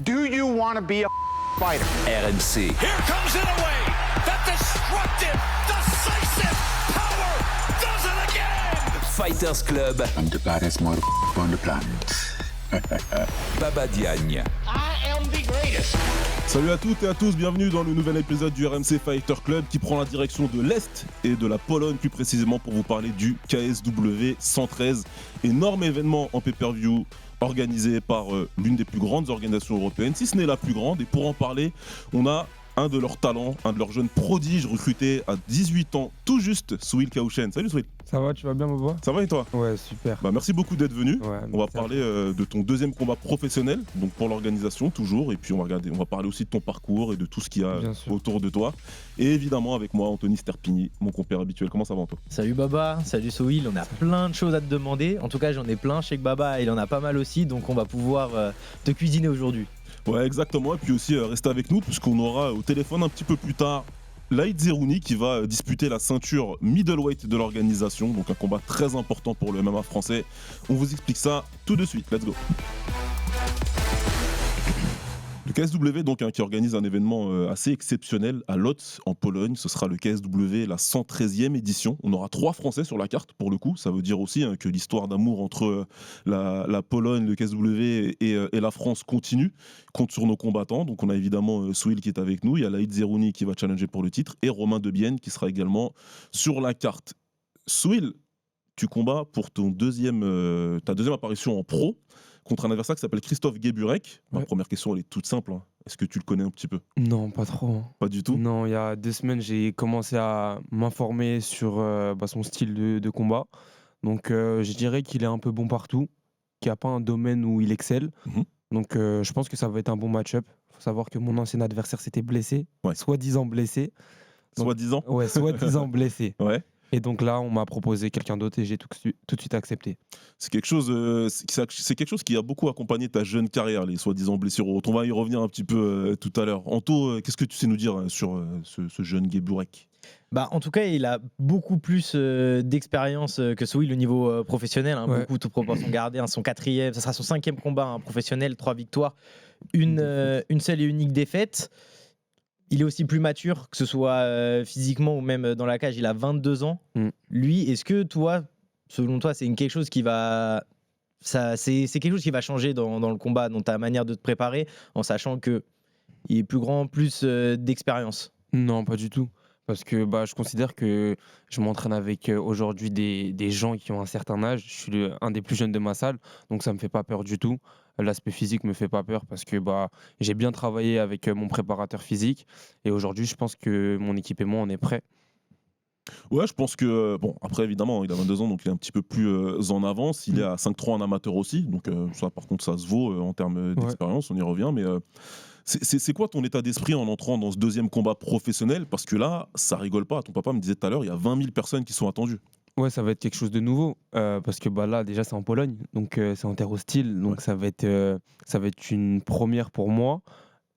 Do you want to be a fighter? RMC. Here comes Inoue. That destructive, decisive power does it again. Fighters Club. I'm the baddest motherfucker on the planet. Baba Diagne. I am the greatest. Salut à toutes et à tous, bienvenue dans le nouvel épisode du RMC Fighter Club qui prend la direction de l'Est et de la Pologne plus précisément pour vous parler du KSW 113. Énorme événement en pay-per-view organisé par l'une des plus grandes organisations européennes, si ce n'est la plus grande. Et pour en parler, on a un de leurs talents, un de leurs jeunes prodiges recrutés à 18 ans, tout juste, Souil Kaouchen. Salut Souil. Ça va, tu vas bien, Bobo ? Ça va et toi ? Ouais, super. Merci beaucoup d'être venu. Ouais, on va parler de ton deuxième combat professionnel, donc pour l'organisation toujours, et puis on va parler aussi de ton parcours et de tout ce qu'il y a autour de toi. Et évidemment avec moi, Anthony Sterpini, mon compère habituel. Comment ça va, Antoine ? Salut Baba, salut Souil, on a plein de choses à te demander. En tout cas, j'en ai plein. Je sais que Baba, il en a pas mal aussi, donc on va pouvoir te cuisiner aujourd'hui. Ouais, exactement. Et puis aussi, restez avec nous, puisqu'on aura au téléphone un petit peu plus tard Laïd Zerouni qui va disputer la ceinture middleweight de l'organisation. Donc un combat très important pour le MMA français. On vous explique ça tout de suite. Let's go. Le KSW donc, qui organise un événement assez exceptionnel à Łódź en Pologne. Ce sera le KSW, la 113e édition. On aura 3 Français sur la carte pour le coup. Ça veut dire aussi que l'histoire d'amour entre la Pologne, le KSW et la France continue. Compte sur nos combattants. Donc on a évidemment Souil qui est avec nous. Il y a Laïd Zerouni qui va challenger pour le titre et Romain Debienne qui sera également sur la carte. Souil, tu combats pour ta deuxième apparition en pro contre un adversaire qui s'appelle Christophe Guéburek. Ma première question, elle est toute simple. Est-ce que tu le connais un petit peu ? Non, pas trop. Pas du tout ? Non, il y a 2 semaines, j'ai commencé à m'informer sur son style de combat. Donc, je dirais qu'il est un peu bon partout, qu'il n'y a pas un domaine où il excelle. Donc, je pense que ça va être un bon match-up. Il faut savoir que mon ancien adversaire s'était blessé, soi-disant blessé. Donc, soi-disant ? Ouais, soi-disant blessé. Ouais. Et donc là, on m'a proposé quelqu'un d'autre et j'ai tout de suite accepté. C'est quelque chose qui a beaucoup accompagné ta jeune carrière, les soi-disant blessures. On va y revenir un petit peu tout à l'heure. Anto, qu'est-ce que tu sais nous dire sur ce jeune Guéburek ? En tout cas, il a beaucoup plus d'expérience que Souil au niveau professionnel. Beaucoup, toute proportion gardée. Son 4e, ça sera son 5e combat professionnel, 3 victoires, une seule et unique défaite. Il est aussi plus mature, que ce soit physiquement ou même dans la cage. Il a 22 ans. Lui, est-ce que toi, selon toi, c'est quelque chose qui va... c'est quelque chose qui va changer dans le combat, dans ta manière de te préparer, en sachant qu'il est plus grand, plus d'expérience ? Non, pas du tout. Parce que je considère que je m'entraîne avec aujourd'hui des gens qui ont un certain âge. Je suis un des plus jeunes de ma salle, donc ça ne me fait pas peur du tout. L'aspect physique me fait pas peur parce que j'ai bien travaillé avec mon préparateur physique. Et aujourd'hui, je pense que mon équipe et moi, on est prêts. Ouais, je pense que... après, évidemment, il a 22 ans, donc il est un petit peu plus en avance. Il est à 5-3 en amateur aussi. Donc ça, par contre, ça se vaut en termes d'expérience. On y revient, mais... C'est quoi ton état d'esprit en entrant dans ce deuxième combat professionnel ? Parce que là, ça rigole pas. Ton papa me disait tout à l'heure, il y a 20 000 personnes qui sont attendues. Ouais, ça va être quelque chose de nouveau. Parce que là, déjà, c'est en Pologne. Donc, c'est en terre hostile. Donc, ça va être une première pour moi.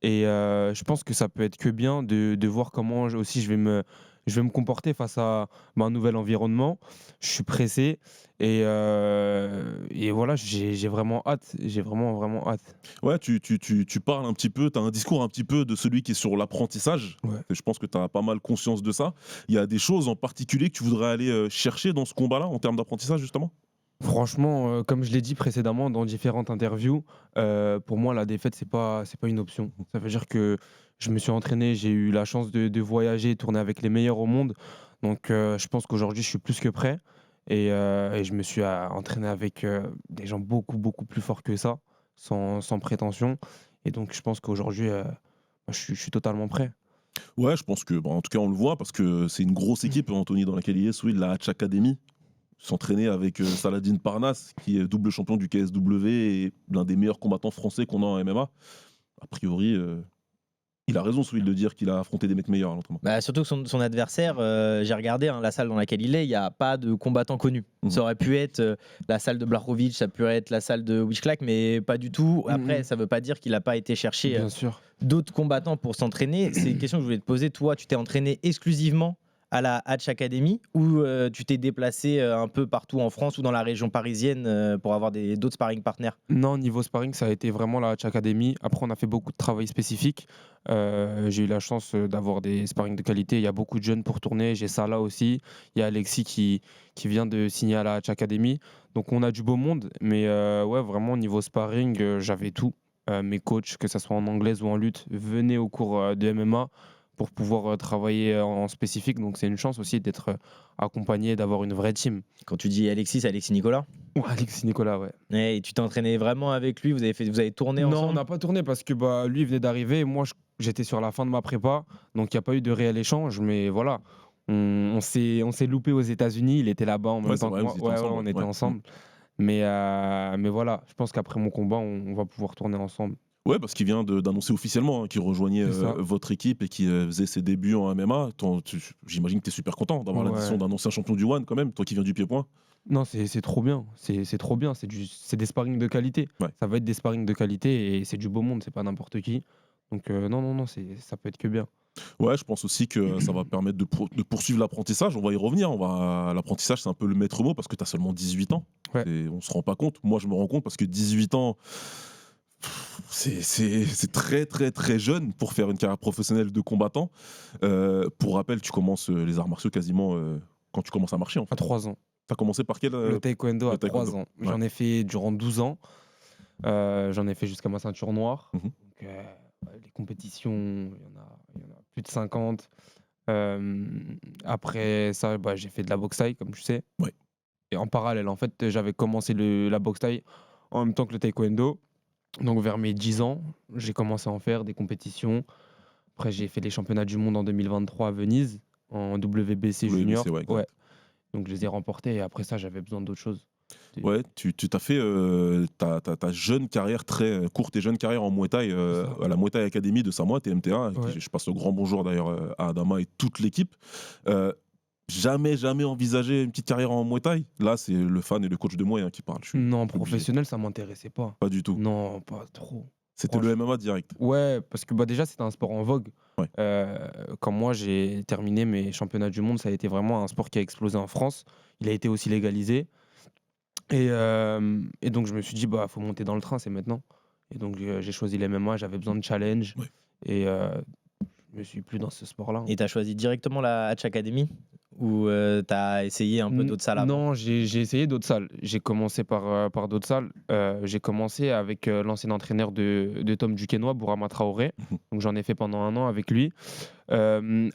Et je pense que ça peut être que bien de voir comment aussi je vais me comporter face à un nouvel environnement. Je suis pressé et voilà, j'ai vraiment hâte. J'ai vraiment hâte. Ouais, tu parles un petit peu, tu as un discours un petit peu de celui qui est sur l'apprentissage. Ouais. Je pense que tu as pas mal conscience de ça. Il y a des choses en particulier que tu voudrais aller chercher dans ce combat-là en termes d'apprentissage, justement ? Franchement, comme je l'ai dit précédemment dans différentes interviews, pour moi, la défaite, c'est pas une option. Ça veut dire que je me suis entraîné, j'ai eu la chance de voyager, tourner avec les meilleurs au monde. Donc, je pense qu'aujourd'hui, je suis plus que prêt. Et je me suis entraîné avec des gens beaucoup, beaucoup plus forts que ça, sans prétention. Et donc, je pense qu'aujourd'hui, je suis totalement prêt. Ouais, je pense que, en tout cas, on le voit, parce que c'est une grosse équipe, Anthony, dans laquelle il est, la Hatch Academy. S'entraîner avec Saladin Parnasse, qui est double champion du KSW et l'un des meilleurs combattants français qu'on a en MMA. A priori, il a raison, celui de dire qu'il a affronté des mecs meilleurs à l'entraînement. Surtout que son adversaire, j'ai regardé la salle dans laquelle il est, il n'y a pas de combattants connus. Ça aurait pu être la salle de Blachowicz, ça peut être la salle de Wisklak, mais pas du tout. Après, ça ne veut pas dire qu'il n'a pas été chercher d'autres combattants pour s'entraîner. C'est une question que je voulais te poser. Toi, tu t'es entraîné exclusivement à la Hatch Academy ou tu t'es déplacé un peu partout en France ou dans la région parisienne pour avoir d'autres sparring partners? Non, niveau sparring, ça a été vraiment la Hatch Academy. Après, on a fait beaucoup de travail spécifique. J'ai eu la chance d'avoir des sparring de qualité. Il y a beaucoup de jeunes pour tourner. J'ai Salah aussi. Il y a Alexis qui vient de signer à la Hatch Academy. Donc, on a du beau monde. Mais ouais, vraiment, niveau sparring, j'avais tout. Mes coachs, que ce soit en anglaise ou en lutte, venaient au cours de MMA pour pouvoir travailler en spécifique. Donc, c'est une chance aussi d'être accompagné, d'avoir une vraie team. Quand tu dis Alexis, c'est Alexis Nicolas? Ouais, Alexis Nicolas, ouais. Et tu t'es entraîné vraiment avec lui? Vous avez tourné Non, ensemble? on n'a pas tourné parce que lui il venait d'arriver. Moi, j'étais sur la fin de ma prépa. Donc, il n'y a pas eu de réel échange. Mais voilà, on s'est loupé aux États-Unis. Il était là-bas en même Ouais, temps c'est que vrai, moi. vous étiez ensemble, On était ouais. ensemble. Mais voilà, je pense qu'après mon combat, on va pouvoir tourner ensemble. Ouais, parce qu'il vient d'annoncer officiellement qu'il rejoignait C'est ça. votre équipe et qu'il faisait ses débuts en MMA. J'imagine que tu es super content d'avoir Ouais. l'addition d'un ancien champion du One quand même, toi qui viens du pied-point. Non, c'est trop bien. C'est trop bien. C'est des sparring de qualité. Ouais. Ça va être des sparring de qualité et c'est du beau monde. C'est pas n'importe qui. Donc, non, ça peut être que bien. Ouais, je pense aussi que ça va permettre de poursuivre l'apprentissage. On va y revenir. L'apprentissage, c'est un peu le maître mot parce que tu as seulement 18 ans. Ouais. Et on se rend pas compte. Moi, je me rends compte parce que 18 ans, c'est très, très, très jeune pour faire une carrière professionnelle de combattant. Pour rappel, tu commences les arts martiaux quasiment quand tu commences à marcher. En À fait. 3 ans. Tu as commencé par quel Le taekwondo le à 3 taekwondo. ans. Ouais. J'en ai fait durant 12 ans. J'en ai fait jusqu'à ma ceinture noire. Mhm. Donc, les compétitions, il y en a plus de 50. Après ça, j'ai fait de la boxe thaï, comme tu sais. Ouais. Et en parallèle, en fait, j'avais commencé la boxe thaï en même temps que le taekwondo. Donc, vers mes 10 ans, j'ai commencé à en faire des compétitions. Après, j'ai fait les championnats du monde en 2023 à Venise, en WBC junior. ouais, exact. Ouais. Donc, je les ai remportés et après ça, j'avais besoin d'autre chose. Ouais, tu t'as fait ta jeune carrière très courte et jeune carrière en Muay Thai à la Muay Thai Academy de Samoa, TMTA. Ouais. Je passe le grand bonjour d'ailleurs à Adama et toute l'équipe. Jamais envisagé une petite carrière en Muay Thai. Là, c'est le fan et le coach de Muay qui parle. Je suis Non, obligé. professionnel, ça m'intéressait pas. Pas du tout. Non, pas trop. C'était le MMA direct. Ouais, parce que déjà, c'était un sport en vogue. Ouais. Quand moi, j'ai terminé mes championnats du monde, ça a été vraiment un sport qui a explosé en France. Il a été aussi légalisé. Et donc, je me suis dit, faut monter dans le train, c'est maintenant. Et donc, j'ai choisi les MMA, j'avais besoin de challenge. Ouais. Et je me suis plus dans ce sport-là. Et tu as choisi directement la Hatch Academy ou tu as essayé un peu d'autres salles avant? Non, j'ai essayé d'autres salles. J'ai commencé par d'autres salles. J'ai commencé avec l'ancien entraîneur de Tom Duquesnoy, Bourama Traoré. Donc j'en ai fait pendant 1 an avec lui.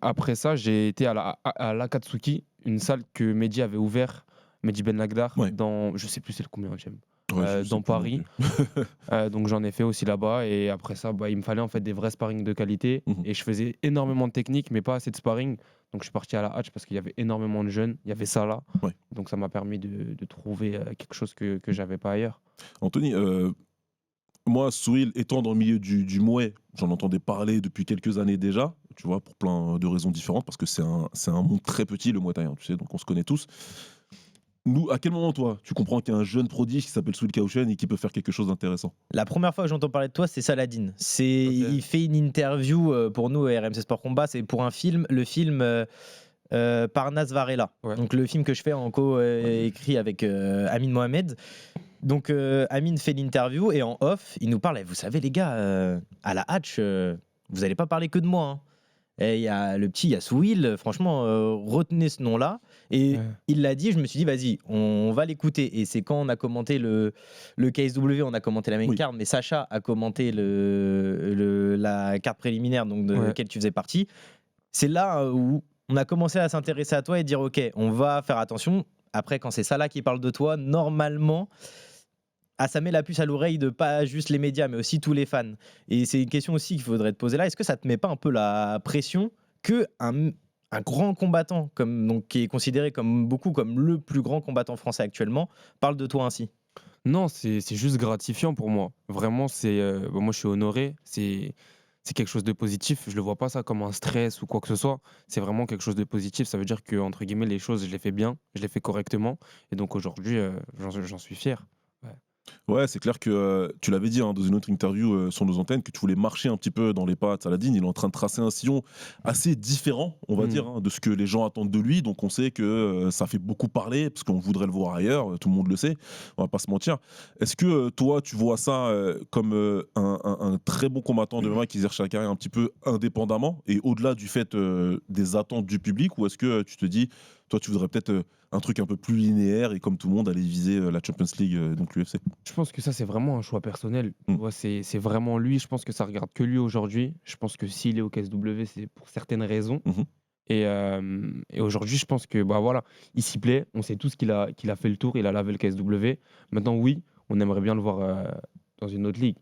Après ça, j'ai été à l'Akatsuki, une salle que Mehdi avait ouvert, Mehdi Ben Lagdar, Ouais. dans, je sais plus c'est le combienième, Ouais, je sais dans pas non Paris. plus. Donc j'en ai fait aussi là-bas. Et après ça, il me fallait en fait des vrais sparring de qualité. Mhm. Et je faisais énormément de technique, mais pas assez de sparring. Donc je suis parti à la Hatch parce qu'il y avait énormément de jeunes. Il y avait ça là. Ouais. Donc ça m'a permis de trouver quelque chose que j'avais pas ailleurs. Anthony, moi, Souil étant dans le milieu du Muay, j'en entendais parler depuis quelques années déjà, tu vois, pour plein de raisons différentes, parce que c'est un monde très petit, le Muay Thai, tu sais, donc on se connaît tous. Nous, à quel moment, toi, tu comprends qu'il y a un jeune prodige qui s'appelle Souil Kaouchen et qui peut faire quelque chose d'intéressant? La première fois que j'entends parler de toi, c'est Saladin. Ok. Il fait une interview pour nous, RMC Sport Combat, c'est pour un film, le film Parnas Varela. Ouais. Donc le film que je fais en co-écrit avec Amin Mohamed. Donc Amin fait l'interview et en off, il nous parle, vous savez les gars, à la Hatch, vous n'allez pas parler que de moi. Hein. Et il y a le petit, il y a Souil, franchement, retenez ce nom-là. Et Ouais. il l'a dit, je me suis dit, vas-y, on va l'écouter. Et c'est quand on a commenté le KSW, on a commenté la main Oui. card, mais Sacha a commenté la carte préliminaire donc de Ouais. laquelle tu faisais partie. C'est là où on a commencé à s'intéresser à toi et dire, ok, on va faire attention. Après, quand c'est Salah qui parle de toi, normalement, ça met la puce à l'oreille de pas juste les médias, mais aussi tous les fans. Et c'est une question aussi qu'il faudrait te poser là. Est-ce que ça te met pas un peu la pression que un grand combattant, donc, qui est considéré comme beaucoup comme le plus grand combattant français actuellement, parle de toi ainsi? Non, c'est juste gratifiant pour moi. Vraiment, moi je suis honoré. C'est quelque chose de positif. Je le vois pas ça comme un stress ou quoi que ce soit. C'est vraiment quelque chose de positif. Ça veut dire que entre guillemets les choses, je les fais bien, je les fais correctement. Et donc aujourd'hui, j'en suis fier. Ouais, c'est clair que tu l'avais dit, hein, dans une autre interview sur nos antennes, que tu voulais marcher un petit peu dans les pas de Saladin. Il est en train de tracer un sillon assez différent, on va dire, hein, de ce que les gens attendent de lui. Donc on sait que ça fait beaucoup parler, parce qu'on voudrait le voir ailleurs, tout le monde le sait, on va pas se mentir. Est-ce que toi, tu vois ça comme un très bon combattant de MMA qui exerce sa carrière un petit peu indépendamment et au-delà du fait des attentes du public, ou est-ce que tu te dis, toi, tu voudrais peut-être un truc un peu plus linéaire et comme tout le monde aller viser la Champions League, donc l'UFC? Je pense que ça, c'est vraiment un choix personnel. Tu Mm. vois, c'est vraiment lui. Je pense que ça regarde que lui aujourd'hui. Je pense que s'il est au KSW, c'est pour certaines raisons. Mhm. Et aujourd'hui, je pense que bah voilà, il s'y plaît. On sait tous qu'il a fait le tour. Il a lavé le KSW. Maintenant, oui, on aimerait bien le voir dans une autre ligue.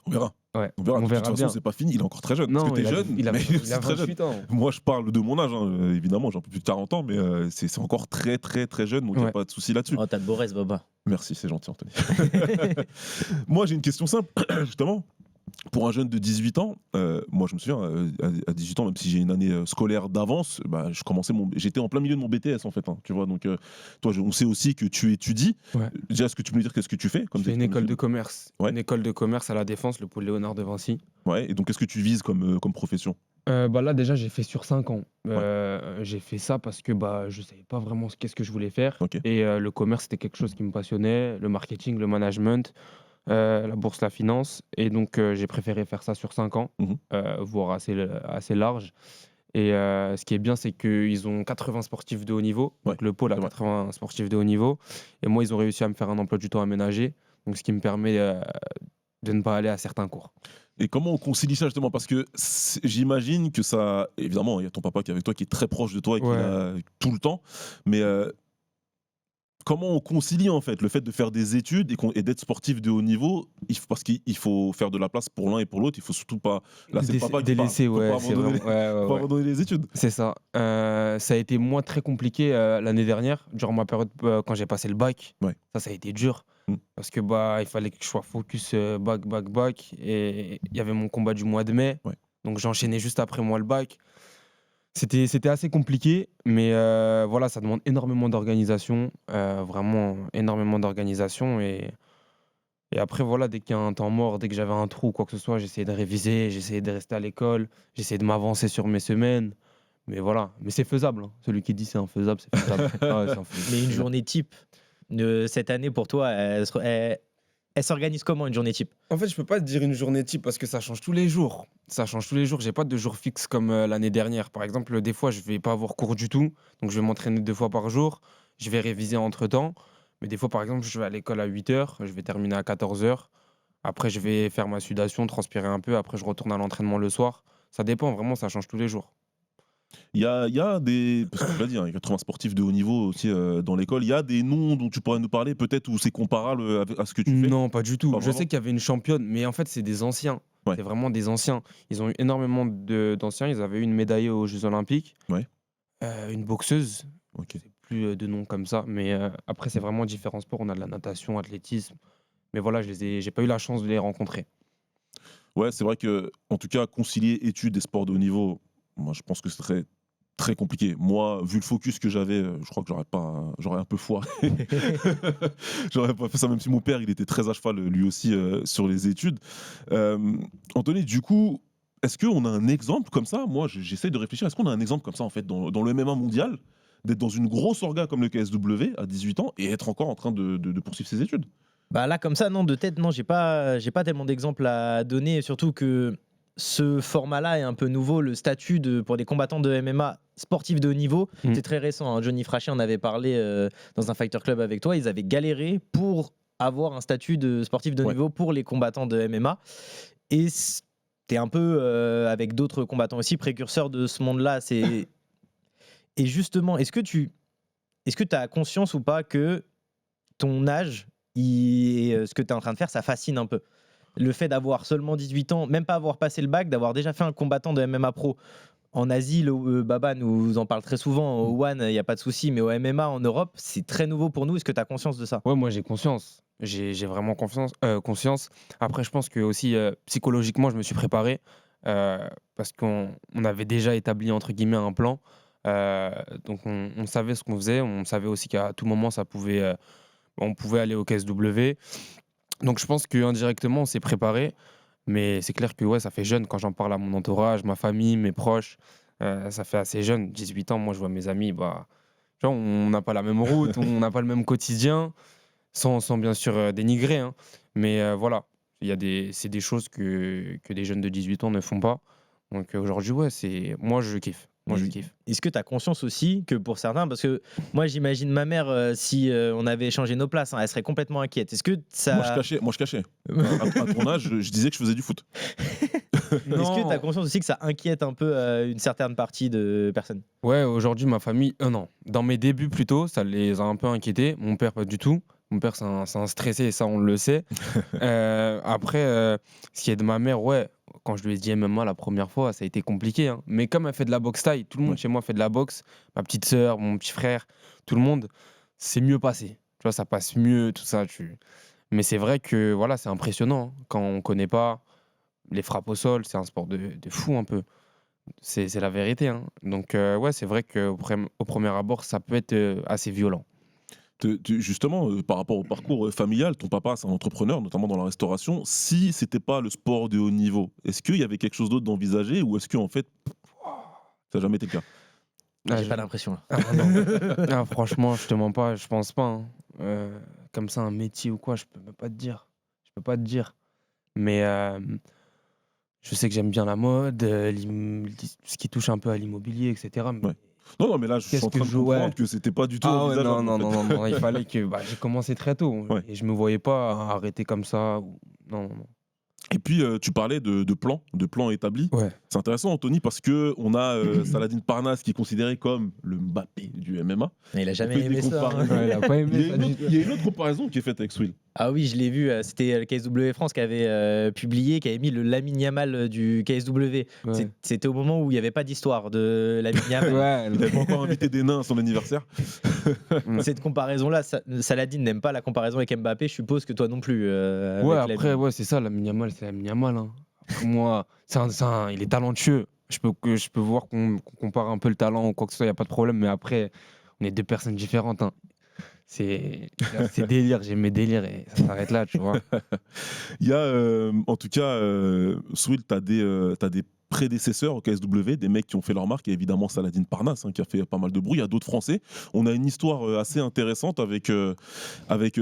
On verra. Ouais, On verra. on De toute verra façon, bien. c'est pas fini. Il est encore très jeune. Non, Parce que t'es il a, jeune, il a, mais il a c'est très jeune. 28 ans. Moi, je parle de mon âge, hein, évidemment, j'ai un peu plus de 40 ans, mais c'est encore très, très, très jeune, donc il n'y a Ouais. pas de souci là-dessus. Oh, t'as de beaux restes, Baba. Merci, c'est gentil, Anthony. Moi, j'ai une question simple, justement. Pour un jeune de 18 ans, moi je me souviens, à 18 ans, même si j'ai une année scolaire d'avance, bah, j'étais en plein milieu de mon BTS en fait. Hein, tu vois, donc toi, on sait aussi que tu étudies. Ouais. Déjà, est-ce que tu peux me dire qu'est-ce que tu fais Je fais une école de commerce. Ouais. Une école de commerce à la Défense, le pôle Léonard de Vinci. Ouais, et donc qu'est-ce que tu vises comme profession? Bah là, déjà, j'ai fait sur 5 ans. J'ai fait ça parce que bah, je savais pas vraiment qu'est-ce que je voulais faire. Ok. Et le commerce, c'était quelque chose qui me passionnait. Le marketing, le management, la bourse, la finance. Et donc, j'ai préféré faire ça sur 5 ans, Mhm. voire assez large. Et ce qui est bien, c'est qu'ils ont 80 sportifs de haut niveau. Ouais, Donc, le pôle a c'est vrai. 80 sportifs de haut niveau. Et moi, ils ont réussi à me faire un emploi du temps aménagé. Donc, ce qui me permet de ne pas aller à certains cours. Et comment on concilie ça justement? Parce que j'imagine que ça. Évidemment, il y a ton papa qui est avec toi, qui est très proche de toi et qui Ouais. l'a tout le temps. Mais comment on concilie en fait le fait de faire des études et d'être sportif de haut niveau? Parce qu'il faut faire de la place pour l'un et pour l'autre. Il faut surtout pas. Là, c'est le papa qui parle. Délaissé, Faut ouais, pas c'est abandonner, vraiment- ouais, ouais, faut ouais. abandonner les études. C'est ça. Ça a été moi très compliqué l'année dernière, durant ma période quand j'ai passé le bac. Ouais. Ça a été dur. Mm. Parce que bah, il fallait que je sois focus bac. Et il y avait mon combat du mois de mai. Ouais. Donc j'enchaînais juste après moi le bac. C'était assez compliqué, mais voilà, ça demande énormément d'organisation, vraiment énormément d'organisation. Et après, voilà, dès qu'il y a un temps mort, dès que j'avais un trou ou quoi que ce soit, j'essayais de réviser, j'essayais de rester à l'école, j'essayais de m'avancer sur mes semaines. Mais voilà, mais c'est faisable. Hein. Celui qui dit c'est infaisable, c'est faisable. Ouais, c'est infaisable. Mais une journée type de cette année pour toi, elle s'organise comment une journée type? En fait, je peux pas te dire une journée type parce que ça change tous les jours. Ça change tous les jours. J'ai pas de jour fixe comme l'année dernière. Par exemple, des fois, je vais pas avoir cours du tout. Donc, je vais m'entraîner 2 fois par jour. Je vais réviser entre-temps. Mais des fois, par exemple, je vais à l'école à 8h. Je vais terminer à 14h. Après, je vais faire ma sudation, transpirer un peu. Après, je retourne à l'entraînement le soir. Ça dépend, vraiment, ça change tous les jours. Il y a des. Parce que tu l'as dit, hein, il y a 80 sportifs de haut niveau aussi dans l'école. Il y a des noms dont tu pourrais nous parler, peut-être, où c'est comparable à ce que tu fais? Non, pas du tout. Pas Je vraiment? sais qu'il y avait une championne, mais en fait, c'est des anciens. Ouais. C'est vraiment des anciens. Ils ont eu énormément d'anciens. Ils avaient eu une médaille aux Jeux Olympiques. Ouais. Une boxeuse. Ok. C'est plus de noms comme ça. Mais après, c'est vraiment différents sports. On a de la natation, athlétisme. Mais voilà, j'ai pas eu la chance de les rencontrer. Ouais, c'est vrai que, en tout cas, concilier études et sport de haut niveau, moi, je pense que ce serait très compliqué. Moi, vu le focus que j'avais, je crois que j'aurais un peu foiré. J'aurais pas fait ça, même si mon père, il était très à cheval, lui aussi, sur les études. Anthony, du coup, est-ce qu'on a un exemple comme ça? Moi, j'essaie de réfléchir. Est-ce qu'on a un exemple comme ça, en fait, dans le MMA mondial, d'être dans une grosse orga comme le KSW à 18 ans et être encore en train de poursuivre ses études? Bah là, comme ça, non, de tête, non, j'ai pas tellement d'exemples à donner. Surtout que ce format-là est un peu nouveau. Le statut pour des combattants de MMA sportifs de haut niveau, c'est très récent. Hein. Johnny Frachet en avait parlé dans un Fighter Club avec toi. Ils avaient galéré pour avoir un statut de sportif de haut niveau pour les combattants de MMA. Et t'es un peu, avec d'autres combattants aussi, précurseur de ce monde-là. Et justement, est-ce que tu as conscience ou pas que ton âge et ce que tu es en train de faire, ça fascine un peu? Le fait d'avoir seulement 18 ans, même pas avoir passé le bac, d'avoir déjà fait un combattant de MMA pro. En Asie, Baba nous en parle très souvent. Au One, il n'y a pas de souci, mais au MMA en Europe, c'est très nouveau pour nous. Est-ce que tu as conscience de ça? Ouais, moi j'ai conscience. J'ai vraiment conscience. Après, je pense que aussi psychologiquement, je me suis préparé parce qu'on avait déjà établi entre guillemets un plan. Donc on savait ce qu'on faisait. On savait aussi qu'à tout moment, ça pouvait on pouvait aller au KSW. Donc je pense qu'indirectement, on s'est préparé. Mais c'est clair que ouais, ça fait jeune quand j'en parle à mon entourage, ma famille, mes proches. Ça fait assez jeune, 18 ans. Moi, je vois mes amis, bah, genre, on n'a pas la même route, on n'a pas le même quotidien, sans bien sûr dénigrer. Hein. Mais voilà, c'est des choses que des jeunes de 18 ans ne font pas. Donc aujourd'hui, ouais, moi, je kiffe. Moi, je kiffe. Est-ce que tu as conscience aussi que pour certains, parce que moi j'imagine ma mère, si on avait échangé nos places, hein, elle serait complètement inquiète. Est-ce que ça... Moi je cachais. À ton âge, je disais que je faisais du foot. Est-ce que tu as conscience aussi que ça inquiète un peu une certaine partie de personnes? Ouais, aujourd'hui, ma famille, non. Dans mes débuts plutôt, ça les a un peu inquiétés. Mon père, pas du tout. Mon père, c'est un stressé et ça, on le sait. Après, ce qui est de ma mère, ouais, quand je lui ai dit MMA la première fois, ça a été compliqué. Hein. Mais comme elle fait de la boxe taille, tout le monde chez moi fait de la boxe, ma petite sœur, mon petit frère, tout le monde, c'est mieux passé. Tu vois, ça passe mieux, tout ça. Mais c'est vrai que voilà, c'est impressionnant. Hein. Quand on connaît pas les frappes au sol, c'est un sport de fou un peu. C'est la vérité. Hein. Donc, ouais, c'est vrai qu'au premier abord, ça peut être assez violent. Justement, par rapport au parcours familial, ton papa, c'est un entrepreneur, notamment dans la restauration. Si c'était pas le sport de haut niveau, est-ce qu'il y avait quelque chose d'autre d'envisagé ou est-ce qu'en fait, ça n'a jamais été le cas? J'ai pas l'impression. Franchement, je te mens pas, je pense pas. Hein. Comme ça, un métier ou quoi, je peux même pas te dire. Je peux pas te dire. Mais je sais que j'aime bien la mode, ce qui touche un peu à l'immobilier, etc. Mais ouais. Non, mais là, je suis en train de comprendre que c'était pas du tout envisageable. Non, il fallait que... j'ai commencé très tôt et je me voyais pas arrêter comme ça. Non. Et puis, tu parlais de plans établis. Ouais. C'est intéressant, Anthony, parce qu'on a Saladin Parnasse qui est considéré comme le Mbappé du MMA. Mais il a jamais aimé ça. Hein. Ouais, il a pas aimé il y a une autre comparaison qui est faite avec Swill. Ah oui, je l'ai vu. C'était le KSW France qui avait publié, qui avait mis le Lamine Yamal du KSW. Ouais. C'était au moment où il n'y avait pas d'histoire de Lamine Yamal. Ouais, il n'avait pas encore invité des nains à son anniversaire. Cette comparaison-là, Saladin n'aime pas la comparaison avec Mbappé. Je suppose que toi non plus. Ouais, après, ouais, c'est ça, Lamine Yamal, c'est Lamine Yamal. Hein. Pour moi, il est talentueux. Je peux voir qu'on compare un peu le talent ou quoi que ce soit, il n'y a pas de problème. Mais après, on est deux personnes différentes. Hein. C'est délire, j'ai mes délires et ça s'arrête là, tu vois. Il y a, en tout cas, Swill, tu as des prédécesseurs au KSW, des mecs qui ont fait leur marque, et évidemment Saladin Parnasse qui a fait pas mal de bruit. Il y a d'autres Français. On a une histoire assez intéressante avec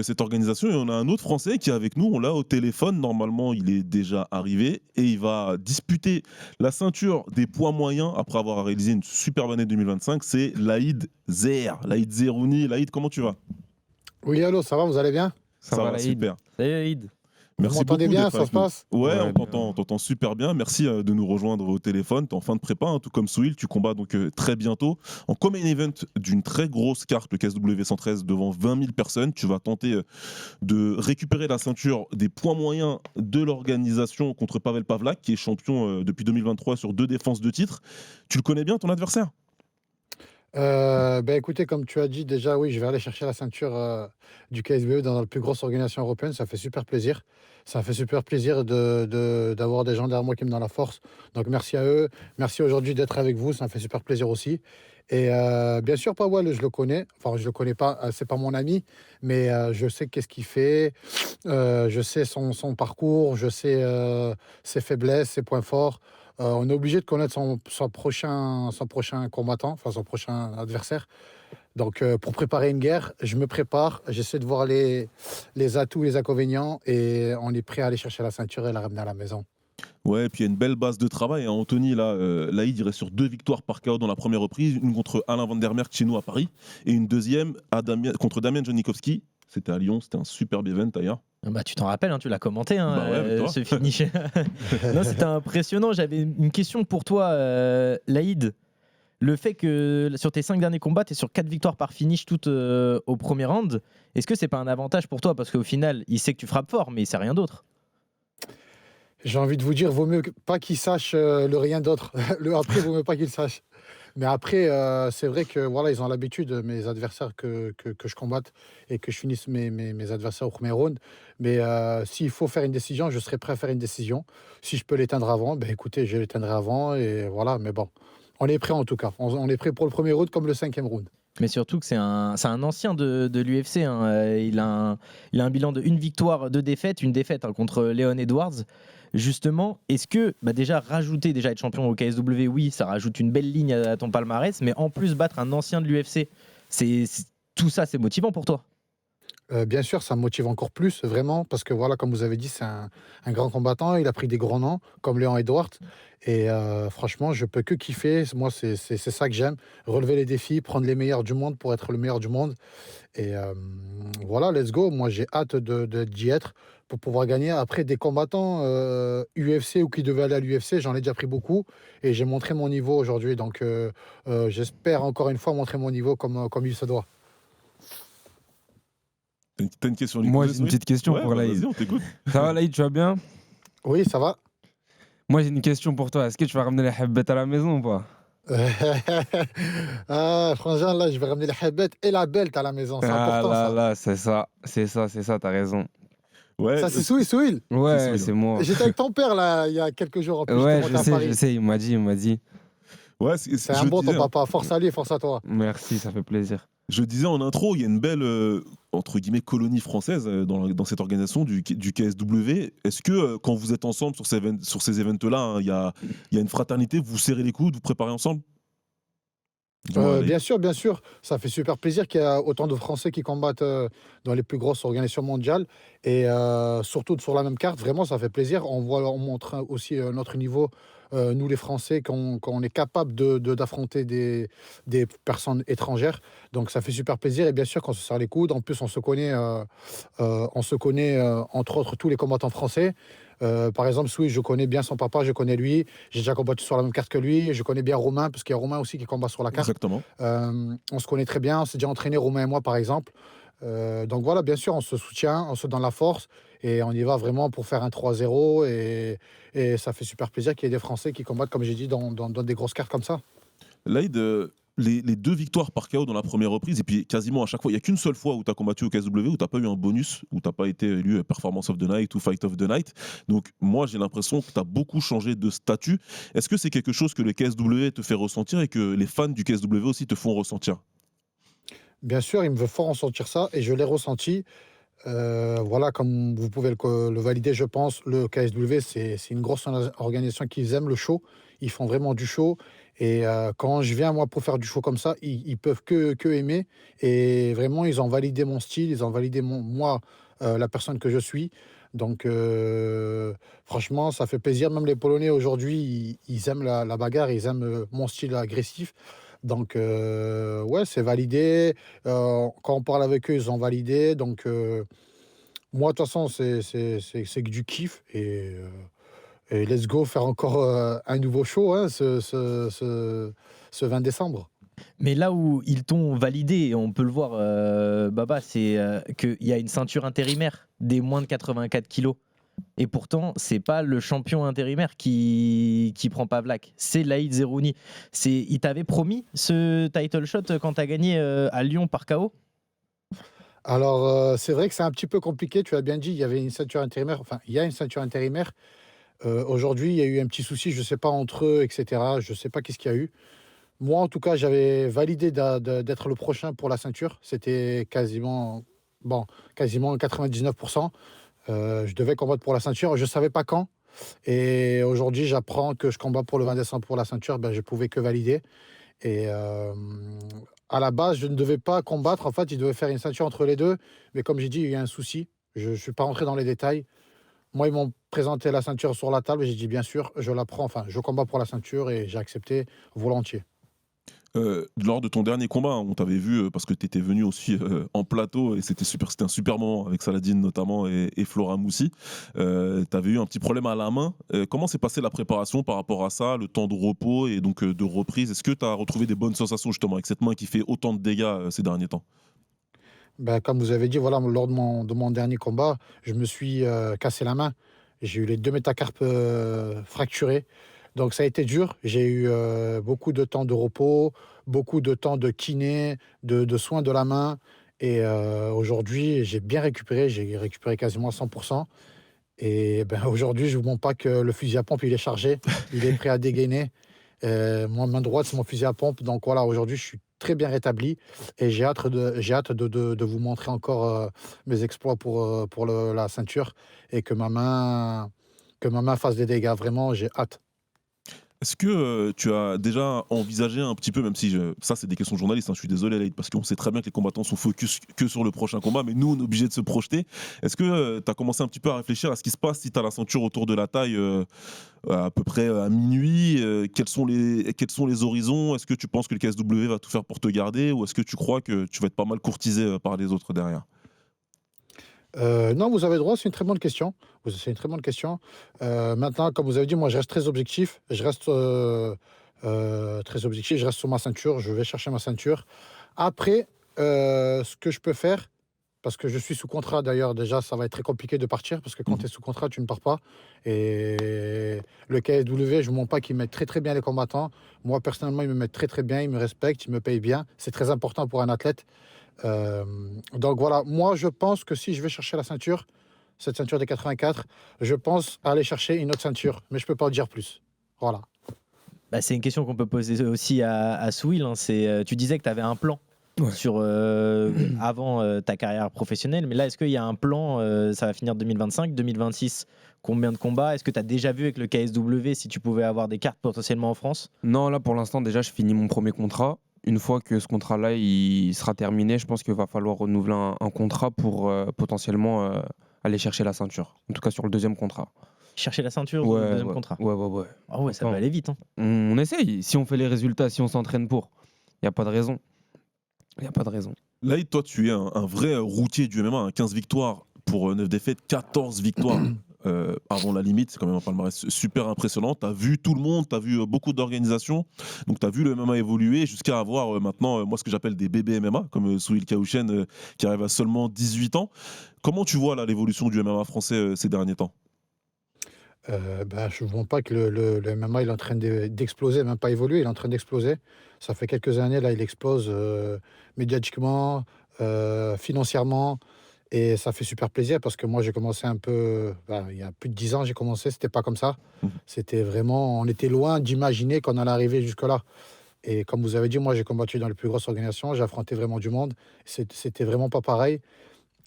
cette organisation, et on a un autre Français qui est avec nous. On l'a au téléphone. Normalement, il est déjà arrivé et il va disputer la ceinture des poids moyens après avoir réalisé une superbe année 2025. C'est Laïd Zerouni. Laïd, comment tu vas? Oui, allô, ça va, vous allez bien? Ça va, Laïd. super. Salut Laïd. Merci vous m'entendez beaucoup bien, d'être ça avec se nous. passe? Ouais, Ouais, on t'entend super bien. Merci de nous rejoindre au téléphone. Tu es en fin de prépa, tout comme Swill. Tu combats donc très bientôt en co-main event d'une très grosse carte, le KSW 113, devant 20 000 personnes. Tu vas tenter de récupérer la ceinture des poids moyens de l'organisation contre Pavel Pavlak, qui est champion depuis 2023 sur 2 défenses de titre. Tu le connais bien, ton adversaire? Écoutez, comme tu as dit déjà, oui, je vais aller chercher la ceinture du KSBE dans la plus grosse organisation européenne. Ça fait super plaisir. Ça fait super plaisir d'avoir des gens derrière moi qui me donnent la force. Donc merci à eux. Merci aujourd'hui d'être avec vous. Ça me fait super plaisir aussi. Et bien sûr, Pawel, je le connais. Enfin, je le connais pas. C'est pas mon ami, mais je sais qu'est-ce qu'il fait. Je sais son parcours. Je sais ses faiblesses, ses points forts. On est obligé de connaître son prochain combattant, enfin son prochain adversaire. Donc, pour préparer une guerre, je me prépare, j'essaie de voir les atouts, les inconvénients, et on est prêt à aller chercher la ceinture et la ramener à la maison. Ouais, et puis il y a une belle base de travail. Hein. Anthony, là, Laïd, il reste sur 2 victoires par KO dans la première reprise, une contre Alain Van der Merk chez nous à Paris, et une deuxième contre Damian Janikowski. C'était à Lyon, c'était un superbe event d'ailleurs. Bah, tu t'en rappelles, hein, tu l'as commenté, ouais, ce finish. Non, c'était impressionnant. J'avais une question pour toi, Laïd. Le fait que sur tes 5 derniers combats, tu es sur 4 victoires par finish, toutes au premier round, est-ce que c'est pas un avantage pour toi? Parce qu'au final, il sait que tu frappes fort, mais il sait rien d'autre. J'ai envie de vous dire, vaut mieux pas qu'il sache le rien d'autre. Le après, vaut mieux pas qu'il sache. Mais après, c'est vrai que voilà, ils ont l'habitude, mes adversaires, que je combatte et que je finisse mes adversaires au premier round. Mais s'il faut faire une décision, je serai prêt à faire une décision. Si je peux l'éteindre avant, écoutez, je l'éteindrai avant. Et voilà, mais bon, on est prêt en tout cas. On est prêt pour le premier round comme le 5e round. Mais surtout que c'est un ancien de l'UFC. Il a un bilan de 1 victoire, 2 défaites. Une défaite contre Leon Edwards. Justement, est-ce que déjà être champion au KSW, oui, ça rajoute une belle ligne à ton palmarès, mais en plus battre un ancien de l'UFC, tout ça, c'est motivant pour toi? Bien sûr, ça me motive encore plus, vraiment, parce que voilà, comme vous avez dit, c'est un grand combattant. Il a pris des grands noms, comme Léon Edwards. Et franchement, je peux que kiffer. Moi, c'est ça que j'aime. Relever les défis, prendre les meilleurs du monde pour être le meilleur du monde. Et voilà, let's go. Moi, j'ai hâte d'y être pour pouvoir gagner. Après, des combattants UFC ou qui devaient aller à l'UFC, j'en ai déjà pris beaucoup. Et j'ai montré mon niveau aujourd'hui. Donc, j'espère encore une fois montrer mon niveau comme il se doit. T'as une question? Moi, j'ai une petite question pour Laïd. Vas-y, on t'écoute. Ça va, Laïd, tu vas bien? Oui, ça va. Moi, j'ai une question pour toi. Est-ce que tu vas ramener les habbettes à la maison ou pas? Ah, frangin, là, je vais ramener les habbettes et la belt à la maison. C'est important, ça. Là, c'est ça, t'as raison. Ouais, Ça, c'est Souil. Ouais, c'est moi. J'étais avec ton père, là, il y a quelques jours. En plus, Ouais, j'étais monté à Paris. je sais, il m'a dit. ouais, C'est un bon ton papa. Force à lui, force à toi. Merci, ça fait plaisir. Je disais en intro, il y a une belle entre guillemets colonie française dans cette organisation du KSW. Est-ce que quand vous êtes ensemble sur ces events-là, il y a une fraternité, vous serrez les coudes, vous préparez ensemble? Bien sûr. Ça fait super plaisir qu'il y ait autant de Français qui combattent dans les plus grosses organisations mondiales et surtout sur la même carte. Vraiment, ça fait plaisir. On montre aussi notre niveau, nous les Français, qu'on est capable d'affronter des personnes étrangères. Donc ça fait super plaisir et bien sûr qu'on se serre les coudes. En plus, on se connaît entre autres tous les combattants français. Par exemple, Souis, je connais bien son papa, je connais lui. J'ai déjà combattu sur la même carte que lui. Je connais bien Romain, parce qu'il y a Romain aussi qui combat sur la carte. Exactement. On se connaît très bien. On s'est déjà entraîné, Romain et moi, par exemple. Donc voilà, bien sûr, on se soutient, on se donne la force. Et on y va vraiment pour faire un 3-0. Et ça fait super plaisir qu'il y ait des Français qui combattent, comme j'ai dit, dans des grosses cartes comme ça. Laïd, les 2 victoires par KO dans la première reprise, et puis quasiment à chaque fois, il n'y a qu'une seule fois où tu as combattu au KSW, où tu n'as pas eu un bonus, où tu n'as pas été élu Performance of the Night ou Fight of the Night. Donc moi, j'ai l'impression que tu as beaucoup changé de statut. Est-ce que c'est quelque chose que le KSW te fait ressentir et que les fans du KSW aussi te font ressentir? Bien sûr, il me veut fort ressentir ça, et je l'ai ressenti. Voilà, comme vous pouvez le valider, je pense, le KSW, c'est une grosse organisation qui aime le show. Ils font vraiment du show. Et quand je viens, moi, pour faire du show comme ça, ils peuvent que aimer. Et vraiment, ils ont validé mon style, ils ont validé moi, la personne que je suis. Donc, franchement, ça fait plaisir. Même les Polonais, aujourd'hui, ils aiment la bagarre, ils aiment mon style agressif. Donc, ouais, c'est validé. Quand on parle avec eux, ils ont validé. Donc, moi, de toute façon, c'est que du kiff. Et let's go faire encore un nouveau show ce 20 décembre. Mais là où ils t'ont validé, et on peut le voir, Baba, c'est qu'il y a une ceinture intérimaire des moins de 84 kilos. Et pourtant, c'est pas le champion intérimaire qui prend Pavlak, c'est Laïd Zerouni. Il t'avait promis ce title shot quand tu as gagné à Lyon par KO? Alors, c'est vrai que c'est un petit peu compliqué. Tu as bien dit, il y avait une ceinture intérimaire. Enfin, il y a une ceinture intérimaire. Aujourd'hui, il y a eu un petit souci, je ne sais pas, entre eux, etc. Je ne sais pas qu'est-ce qu'il y a eu. Moi, en tout cas, j'avais validé d'être le prochain pour la ceinture. C'était quasiment 99%. Je devais combattre pour la ceinture. Je ne savais pas quand. Et aujourd'hui, j'apprends que je combats pour le 20 décembre pour la ceinture. Je ne pouvais que valider. Et à la base, je ne devais pas combattre. En fait, il devait faire une ceinture entre les deux. Mais comme j'ai dit, il y a eu un souci. Je ne suis pas rentré dans les détails. Moi, ils m'ont présenté la ceinture sur la table. J'ai dit, bien sûr, je la prends. Enfin, je combats pour la ceinture et j'ai accepté volontiers. Lors de ton dernier combat, on t'avait vu parce que tu étais venu aussi en plateau et c'était un super moment avec Saladine notamment et Flora Moussi. Tu avais eu un petit problème à la main. Comment s'est passée la préparation par rapport à ça, le temps de repos et donc de reprise? Est-ce que tu as retrouvé des bonnes sensations justement avec cette main qui fait autant de dégâts ces derniers temps? Comme vous avez dit, voilà, lors de mon dernier combat, je me suis cassé la main. J'ai eu les 2 métacarpes fracturés. Donc ça a été dur. J'ai eu beaucoup de temps de repos, beaucoup de temps de kiné, de soins de la main. Et aujourd'hui, j'ai bien récupéré. J'ai récupéré quasiment à 100%. Et aujourd'hui, je ne vous montre pas que le fusil à pompe, il est chargé. Il est prêt à dégainer. Moi, main droite, c'est mon fusil à pompe. Donc voilà, aujourd'hui, je suis très bien rétabli et j'ai hâte de vous montrer encore mes exploits pour la ceinture et que ma main fasse des dégâts. Vraiment, j'ai hâte. Est-ce que tu as déjà envisagé un petit peu, même si ça c'est des questions de journalistes, hein, je suis désolé Laïd, parce qu'on sait très bien que les combattants sont focus que sur le prochain combat, mais nous on est obligé de se projeter. Est-ce que tu as commencé un petit peu à réfléchir à ce qui se passe si tu as la ceinture autour de la taille à peu près à minuit quels sont les horizons? Est-ce que tu penses que le KSW va tout faire pour te garder ou est-ce que tu crois que tu vas être pas mal courtisé par les autres derrière? Non, vous avez droit, c'est une très bonne question. C'est une très bonne question. Maintenant, comme vous avez dit, moi, je reste très objectif. Je reste très objectif. Je reste sur ma ceinture. Je vais chercher ma ceinture. Après, ce que je peux faire, parce que je suis sous contrat d'ailleurs, déjà, ça va être très compliqué de partir parce que quand Mhm. tu es sous contrat, tu ne pars pas. Et le KSW, je ne mens pas qu'ils mettent très très bien les combattants. Moi, personnellement, ils me mettent très très bien, ils me respectent, ils me payent bien. C'est très important pour un athlète. Euh, donc voilà, moi je pense que si je vais chercher la ceinture, cette ceinture des 84, je pense aller chercher une autre ceinture, mais je peux pas en dire plus. Voilà. Bah, c'est une question qu'on peut poser aussi à Souil, hein. Tu disais que tu avais un plan Ouais. sur, avant ta carrière professionnelle, mais là, est-ce qu'il y a un plan, ça va finir 2025, 2026, combien de combats? Est-ce que tu as déjà vu avec le KSW si tu pouvais avoir des cartes potentiellement en France? Non, là pour l'instant déjà je finis mon premier contrat. Une fois que ce contrat-là il sera terminé, je pense qu'il va falloir renouveler un contrat pour potentiellement aller chercher la ceinture. En tout cas sur le deuxième contrat. Chercher la ceinture dans le Ouais, deuxième ouais, contrat. ouais. Ah ouais, ça va Attends. aller vite, hein. On essaye. Si on fait les résultats, si on s'entraîne pour, il n'y a pas de raison. Il n'y a pas de raison. Laïd, toi tu es un vrai routier du MMA, hein, 15 victoires pour 9 défaites, 14 victoires. Avant la limite, c'est quand même un palmarès super impressionnant. Tu as vu tout le monde, tu as vu beaucoup d'organisations, donc tu as vu le MMA évoluer jusqu'à avoir maintenant, moi, ce que j'appelle des bébés MMA, comme Souil Kaouchen qui arrive à seulement 18 ans. Comment tu vois là, l'évolution du MMA français ces derniers temps? Je ne vois pas que le MMA il est en train d'exploser, même pas évoluer, il est en train d'exploser. Ça fait quelques années, là, il explose médiatiquement, financièrement, et ça fait super plaisir parce que moi, j'ai commencé un peu, il y a plus de 10 ans, j'ai commencé, c'était pas comme ça. Mhm. C'était vraiment, on était loin d'imaginer qu'on allait arriver jusque-là. Et comme vous avez dit, moi, j'ai combattu dans les plus grosses organisations, j'ai affronté vraiment du monde. C'était vraiment pas pareil.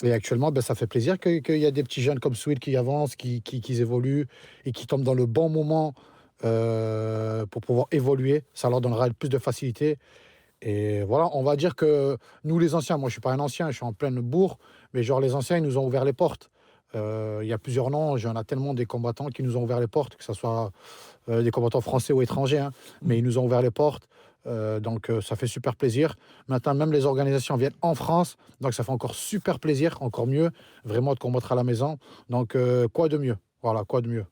Et actuellement, ça fait plaisir qu'il y a des petits jeunes comme Sweet qui avancent, qui évoluent et qui tombent dans le bon moment pour pouvoir évoluer. Ça leur donnera plus de facilité. Et voilà, on va dire que nous, les anciens, moi je suis pas un ancien, je suis en pleine bourre, mais genre les anciens, ils nous ont ouvert les portes. Il y a plusieurs noms, j'en ai tellement des combattants qui nous ont ouvert les portes, que ce soit des combattants français ou étrangers, hein, mais ils nous ont ouvert les portes. Donc ça fait super plaisir. Maintenant, même les organisations viennent en France, donc ça fait encore super plaisir, encore mieux, vraiment de combattre à la maison. Donc quoi de mieux? Voilà, quoi de mieux?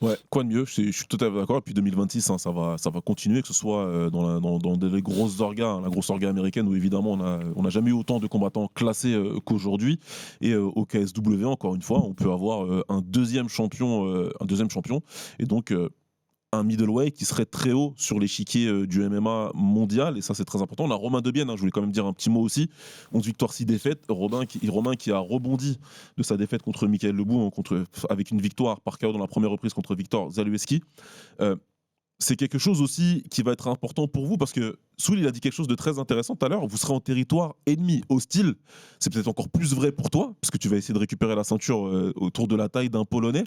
Ouais, quoi de mieux, je suis tout à fait d'accord. Et puis 2026, hein, ça va continuer, que ce soit dans des grosses orgas, hein, la grosse orga américaine, où évidemment on n'a jamais eu autant de combattants classés qu'aujourd'hui. Et au KSW, encore une fois, on peut avoir un deuxième champion. Et donc un middleweight qui serait très haut sur l'échiquier du MMA mondial, et ça c'est très important. On a Romain Debienne, hein, je voulais quand même dire un petit mot aussi. 11 victoires, 6 défaites. Romain qui a rebondi de sa défaite contre Michael Lebou, hein, avec une victoire par KO dans la première reprise contre Victor Zalewski. C'est quelque chose aussi qui va être important pour vous, parce que Soul, il a dit quelque chose de très intéressant tout à l'heure. Vous serez en territoire ennemi, hostile. C'est peut-être encore plus vrai pour toi, parce que tu vas essayer de récupérer la ceinture autour de la taille d'un Polonais.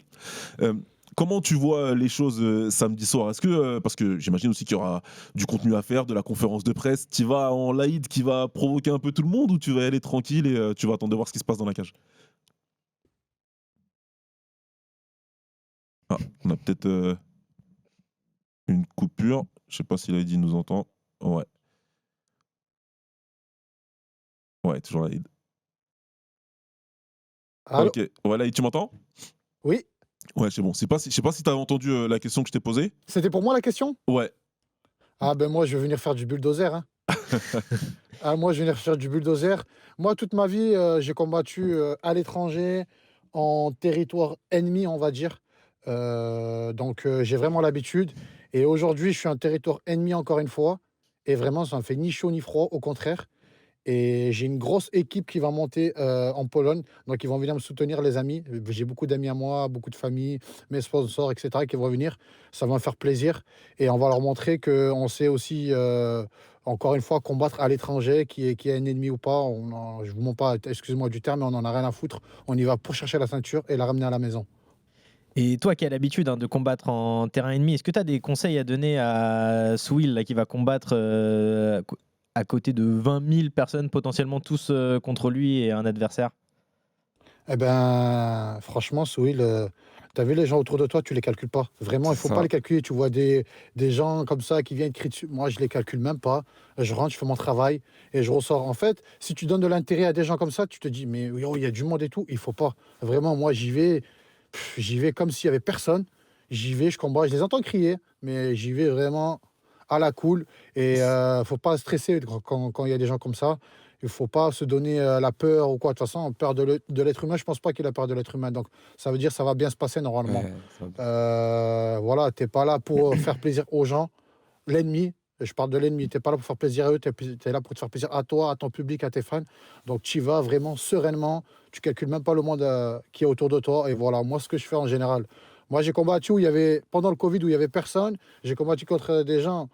Comment tu vois les choses samedi soir? Est-ce que, parce que j'imagine aussi qu'il y aura du contenu à faire, de la conférence de presse, tu vas en Laïd qui va provoquer un peu tout le monde, ou tu vas y aller tranquille et tu vas attendre de voir ce qui se passe dans la cage? Ah, on a peut-être une coupure. Je sais pas si Laïd nous entend. Ouais. Ouais, toujours Laïd. Allô? Ok. Ouais, Laïd, tu m'entends? Oui, Ouais, c'est bon. Je sais pas si tu as entendu la question que je t'ai posée. c'était pour moi la question? Ouais. Ah ben moi, je vais venir faire du bulldozer, hein. Ah, moi, je vais venir faire du bulldozer. Moi, toute ma vie, j'ai combattu à l'étranger, en territoire ennemi, on va dire. Donc, j'ai vraiment l'habitude. Et aujourd'hui, je suis en territoire ennemi encore une fois. Et vraiment, ça ne me fait ni chaud ni froid, au contraire. Et j'ai une grosse équipe qui va monter en Pologne. Donc, ils vont venir me soutenir, les amis. J'ai beaucoup d'amis à moi, beaucoup de familles, mes sponsors, etc., qui vont venir. Ça va me faire plaisir. Et on va leur montrer qu'on sait aussi, encore une fois, combattre à l'étranger, qui est un ennemi ou pas. Je vous mens pas, excusez-moi du terme, mais on n'en a rien à foutre. On y va pour chercher la ceinture et la ramener à la maison. Et toi qui as l'habitude de combattre en terrain ennemi, est-ce que tu as des conseils à donner à Souil là, qui va combattre à côté de 20 000 personnes potentiellement tous contre lui et un adversaire? Eh ben, franchement, Souil, tu as vu les gens autour de toi, tu les calcules pas. Vraiment, il C'est faut ça. pas les calculer. Tu vois des gens comme ça qui viennent crier dessus. Moi, je les calcule même pas. Je rentre, je fais mon travail et je ressors. En fait, si tu donnes de l'intérêt à des gens comme ça, tu te dis, mais yo, il y a du monde et tout. Il faut pas. Vraiment, moi, j'y vais comme s'il y avait personne. J'y vais, je combat. Je les entends crier, mais j'y vais vraiment à la cool. Et faut pas stresser quand il y a des gens comme ça. Il faut pas se donner la peur ou quoi. De toute façon, peur de l'être humain, je pense pas qu'il a peur de l'être humain. Donc, ça veut dire que ça va bien se passer normalement. Ouais, ça va. Voilà, t'es pas là pour faire plaisir aux gens. L'ennemi, je parle de l'ennemi, t'es pas là pour faire plaisir à eux, t'es là pour te faire plaisir à toi, à ton public, à tes fans. Donc, tu y vas vraiment sereinement. Tu calcules même pas le monde qui est autour de toi. Et voilà, moi, ce que je fais en général. Moi, j'ai combattu où il y avait, pendant le Covid, où il y avait personne. J'ai combattu contre des gens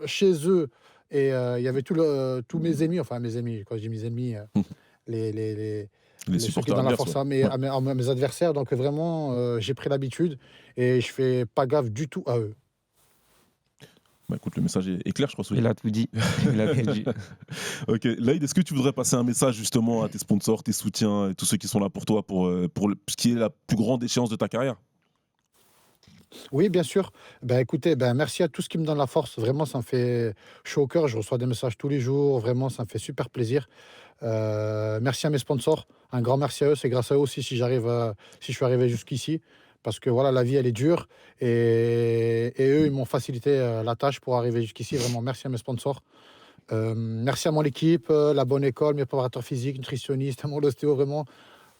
chez eux. Et il y avait tous mes ennemis, enfin mes ennemis, quand je dis mes ennemis, les, les, les, Les ceux qui supporters donnent la adverses, force ouais. à mes adversaires. Donc vraiment, j'ai pris l'habitude et je fais pas gaffe du tout à eux. Bah, écoute, le message est clair, je crois. Il a tout dit. Il a tout dit. Ok, Laïd, est-ce que tu voudrais passer un message justement à tes sponsors, tes soutiens et tous ceux qui sont là pour toi pour ce qui est la plus grande échéance de ta carrière? Oui, bien sûr. Ben, écoutez, ben, merci à tous qui me donnent la force. Vraiment, ça me fait chaud au cœur. Je reçois des messages tous les jours. Vraiment, ça me fait super plaisir. Merci à mes sponsors. Un grand merci à eux. C'est grâce à eux aussi si si je suis arrivé jusqu'ici. Parce que voilà, la vie, elle est dure. Et eux, ils m'ont facilité la tâche pour arriver jusqu'ici. Vraiment, merci à mes sponsors. Merci à mon équipe, la bonne école, mes préparateurs physiques, nutritionnistes, mon ostéo, vraiment.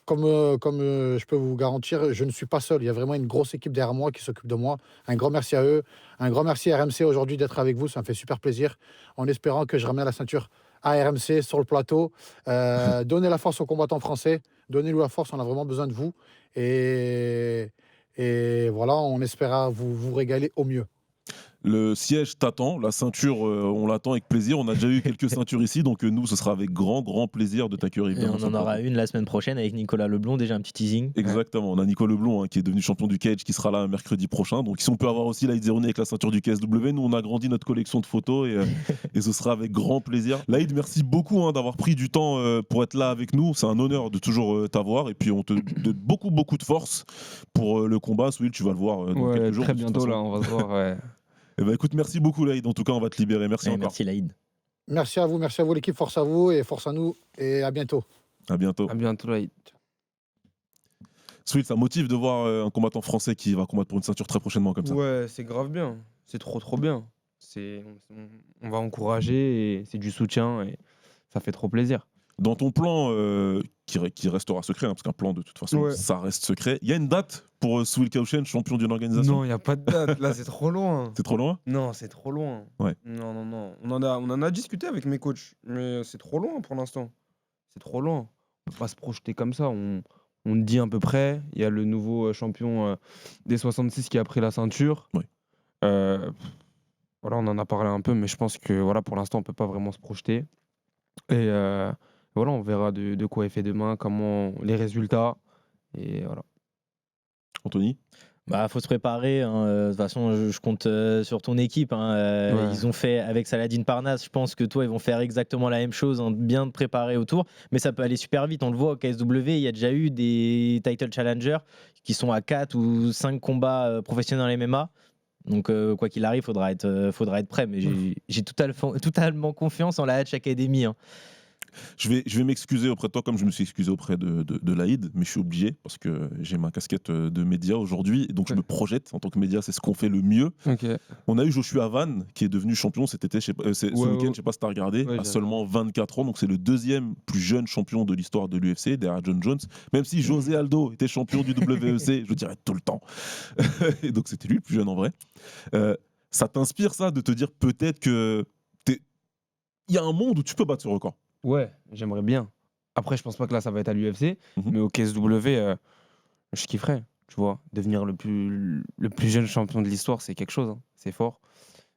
Comme je peux vous garantir, je ne suis pas seul. Il y a vraiment une grosse équipe derrière moi qui s'occupe de moi. Un grand merci à eux. Un grand merci à RMC aujourd'hui d'être avec vous. Ça me fait super plaisir. En espérant que je ramène la ceinture à RMC sur le plateau. Donnez la force aux combattants français. Donnez-nous la force. On a vraiment besoin de vous. Et voilà, on espère vous régaler au mieux. Le siège t'attend, la ceinture, on l'attend avec plaisir. On a déjà eu quelques ceintures ici, donc nous, ce sera avec grand plaisir de t'accueillir. Et on en aura une la semaine prochaine avec Nicolas Leblond, déjà un petit teasing. Exactement, on a Nicolas Leblond qui est devenu champion du cage qui sera là mercredi prochain. Donc si on peut avoir aussi Laïd Zerouni avec la ceinture du KSW, nous on a agrandi notre collection de photos et ce sera avec grand plaisir. Laïd, merci beaucoup d'avoir pris du temps pour être là avec nous. C'est un honneur de toujours t'avoir et puis on te donne beaucoup de force pour le combat. Souil, tu vas le voir dans Ouais, quelques jours. très de toute bientôt façon. là, on va se voir. Ouais. Eh ben, écoute, merci beaucoup Laïd. En tout cas, on va te libérer. Merci Ouais, encore. merci Laïd. Merci à vous l'équipe. Force à vous et force à nous. Et à bientôt. À bientôt. À bientôt, Laïd. Sweet, ça motive de voir un combattant français qui va combattre pour une ceinture très prochainement comme ça. Ouais, c'est grave bien. C'est trop bien. On va encourager et c'est du soutien et ça fait trop plaisir. Dans ton plan, qui restera secret, parce qu'un plan de toute façon, Ouais. ça reste secret, il y a une date pour Souil Kaouchen, champion d'une organisation? Non, il n'y a pas de date. Là, c'est trop loin. C'est trop loin? Non, c'est trop loin. Ouais. Non. On en a discuté avec mes coachs, mais c'est trop loin pour l'instant. C'est trop loin. On peut pas se projeter comme ça. On dit à peu près. Il y a le nouveau champion des 66 qui a pris la ceinture. Ouais. Voilà, on en a parlé un peu, mais je pense que voilà, pour l'instant, on peut pas vraiment se projeter. Et voilà, on verra de quoi est fait demain, comment les résultats. Et voilà. Anthony? Bah, faut se préparer. De toute façon, je compte sur ton équipe. Ouais. Ils ont fait avec Saladin Parnasse. Je pense que toi, ils vont faire exactement la même chose, bien te préparer autour. Mais ça peut aller super vite. On le voit au KSW. Il y a déjà eu des title challengers qui sont à 4 ou 5 combats professionnels en MMA. Donc, quoi qu'il arrive, faudra être prêt. Mais j'ai totalement confiance en la Hatch Academy. Je vais m'excuser auprès de toi comme je me suis excusé auprès de Laïd, mais je suis obligé parce que j'ai ma casquette de média aujourd'hui et donc je me projette en tant que média, c'est ce qu'on fait le mieux. Ok. On a eu Joshua Van qui est devenu champion cet été, ce week-end, je sais pas si tu as regardé, Ouais, à j'ai seulement 24 ans, donc c'est le deuxième plus jeune champion de l'histoire de l'UFC derrière John Jones, même si José Aldo était champion du WEC, je dirais tout le temps. Et donc c'était lui le plus jeune en vrai. Ça t'inspire ça de te dire peut-être que il y a un monde où tu peux battre ce record. Ouais, j'aimerais bien. Après, je pense pas que là, ça va être à l'UFC, mais au KSW, je kifferais, tu vois. Devenir le plus jeune champion de l'histoire, c'est quelque chose, hein. C'est fort.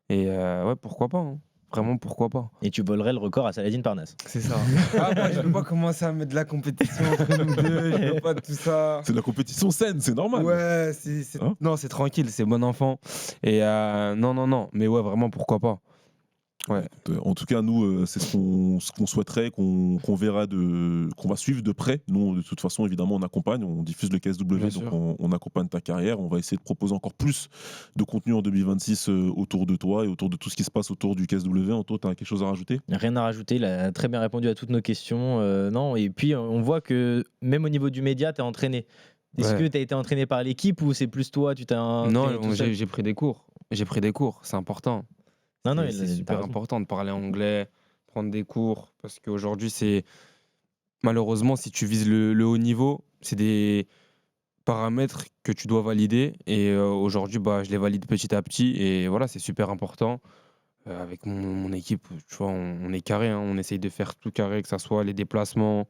Et ouais, pourquoi pas, hein. Vraiment, pourquoi pas. Et tu volerais le record à Saladin Parnasse. C'est ça. Moi, je veux pas commencer à mettre de la compétition entre nous deux, je veux pas de tout ça. C'est de la compétition saine, c'est normal. Ouais, Hein non, c'est tranquille, c'est bon enfant. Et non, mais ouais, vraiment, pourquoi pas. Ouais. En tout cas, nous, c'est ce qu'on souhaiterait, qu'on verra, qu'on va suivre de près. Nous, de toute façon, évidemment, on accompagne, on diffuse le KSW, Bien donc sûr. on accompagne ta carrière. On va essayer de proposer encore plus de contenu en 2026 autour de toi et autour de tout ce qui se passe autour du KSW. Anto, tu as quelque chose à rajouter ? Rien à rajouter, il a très bien répondu à toutes nos questions. Non, et puis on voit que même au niveau du média, tu es entraîné. Est-ce Ouais. que tu as été entraîné par l'équipe ou c'est plus toi, tu t'es entraîné Non, tout seul j'ai pris des cours. J'ai pris des cours, c'est important. Non, C'est t'as super raison. important de parler anglais, prendre des cours, parce qu'aujourd'hui, malheureusement, si tu vises le haut niveau, c'est des paramètres que tu dois valider. Et aujourd'hui, je les valide petit à petit. Et voilà, c'est super important. Avec mon équipe, tu vois, on est carré, hein. On essaye de faire tout carré, que ce soit les déplacements,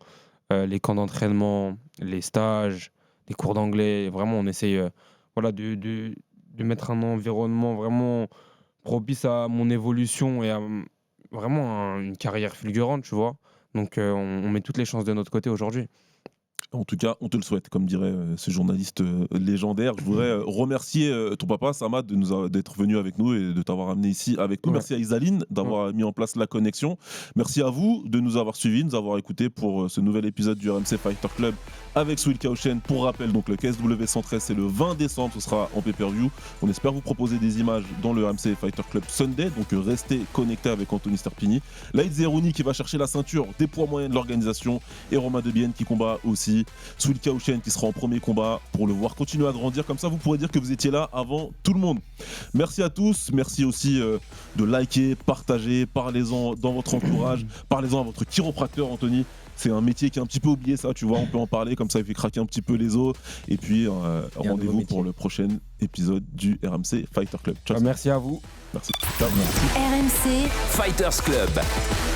les camps d'entraînement, les stages, les cours d'anglais. Vraiment, on essaye de mettre un environnement vraiment propice à mon évolution et à vraiment une carrière fulgurante, tu vois. Donc on met toutes les chances de notre côté aujourd'hui. En tout cas, on te le souhaite, comme dirait ce journaliste légendaire. Je voudrais remercier ton papa, Samad, d'être venu avec nous et de t'avoir amené ici avec nous. Ouais. Merci à Isaline d'avoir mis en place la connexion. Merci à vous de nous avoir suivis, de nous avoir écoutés pour ce nouvel épisode du RMC Fighter Club avec Souil Kaochen. Pour rappel, donc le KSW 113, c'est le 20 décembre, ce sera en pay-per-view. On espère vous proposer des images dans le RMC Fighter Club Sunday, donc restez connectés avec Anthony Sterpini. Laïd Zerouni qui va chercher la ceinture des poids moyens de l'organisation et Romain Debienne qui combat aussi. Souil Kaochen qui sera en premier combat pour le voir continuer à grandir. Comme ça, vous pourrez dire que vous étiez là avant tout le monde. Merci à tous. Merci aussi de liker, partager, parlez-en dans votre entourage, parlez-en à votre chiropracteur, Anthony. C'est un métier qui est un petit peu oublié, ça, tu vois, on peut en parler, comme ça il fait craquer un petit peu les os. Et puis rendez-vous pour le prochain épisode du RMC Fighter Club. Ciao. Merci à vous. Merci. Ciao. RMC Fighters Club.